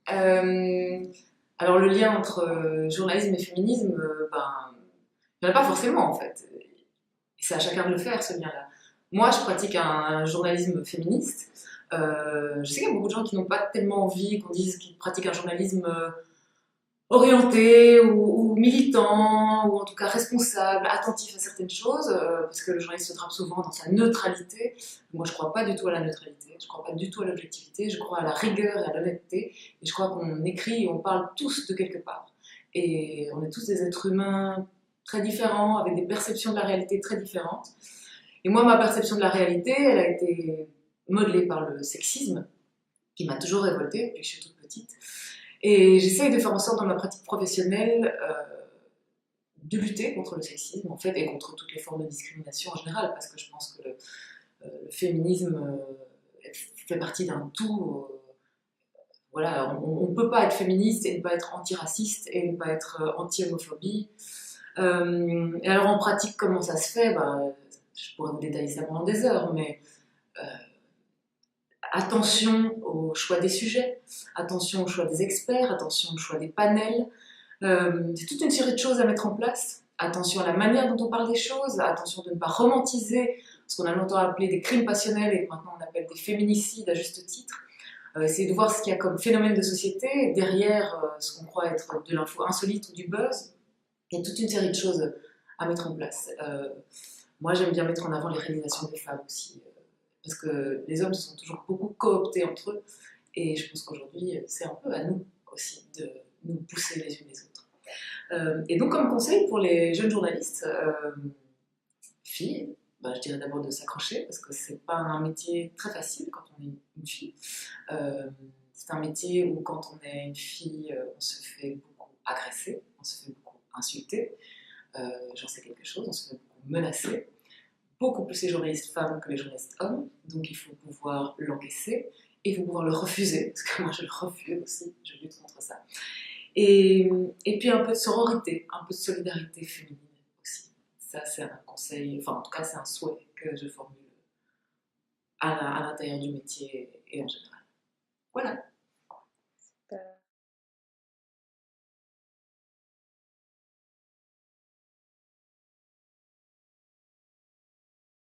Alors le lien entre journalisme et féminisme, il n'y en a pas forcément en fait. C'est à chacun de le faire ce lien-là. Moi, je pratique un journalisme féministe. Je sais qu'il y a beaucoup de gens qui n'ont pas tellement envie qu'on dise qu'ils pratiquent un journalisme orienté ou militant, ou en tout cas responsable, attentif à certaines choses, parce que le journaliste se drape souvent dans sa neutralité. Moi, je ne crois pas du tout à la neutralité, je ne crois pas du tout à l'objectivité, je crois à la rigueur et à l'honnêteté, et je crois qu'on écrit et on parle tous de quelque part. Et on est tous des êtres humains très différents, avec des perceptions de la réalité très différentes. Et moi, ma perception de la réalité, elle a été modelée par le sexisme, qui m'a toujours révoltée depuis que je suis toute petite. Et j'essaye de faire en sorte dans ma pratique professionnelle de lutter contre le sexisme en fait et contre toutes les formes de discrimination en général parce que je pense que le féminisme fait partie d'un tout. Voilà, on ne peut pas être féministe et ne pas être antiraciste et ne pas être anti-homophobie. Et alors en pratique, comment ça se fait je pourrais vous détailler ça pendant des heures, mais attention au choix des sujets, attention au choix des experts, attention au choix des panels. C'est toute une série de choses à mettre en place. Attention à la manière dont on parle des choses, attention de ne pas romantiser ce qu'on a longtemps appelé des crimes passionnels et que maintenant on appelle des féminicides à juste titre. Essayer de voir ce qu'il y a comme phénomène de société derrière ce qu'on croit être de l'info insolite ou du buzz. Il y a toute une série de choses à mettre en place. Moi, j'aime bien mettre en avant les réalisations des femmes aussi, parce que les hommes se sont toujours beaucoup cooptés entre eux, et je pense qu'aujourd'hui, c'est un peu à nous aussi de nous pousser les unes les autres. Et donc, comme conseil pour les jeunes journalistes, filles, je dirais d'abord de s'accrocher, parce que c'est pas un métier très facile quand on est une fille. C'est un métier où, quand on est une fille, on se fait beaucoup agresser, on se fait beaucoup insulter. J'en sais quelque chose, on se fait beaucoup menacer. Beaucoup plus les journalistes femmes que les journalistes hommes, donc il faut pouvoir l'encaisser et il faut pouvoir le refuser, parce que moi je le refuse aussi, je lutte contre ça. Et puis un peu de sororité, un peu de solidarité féminine aussi. Ça, c'est un conseil, enfin en tout cas, c'est un souhait que je formule à l'intérieur du métier et en général. Voilà.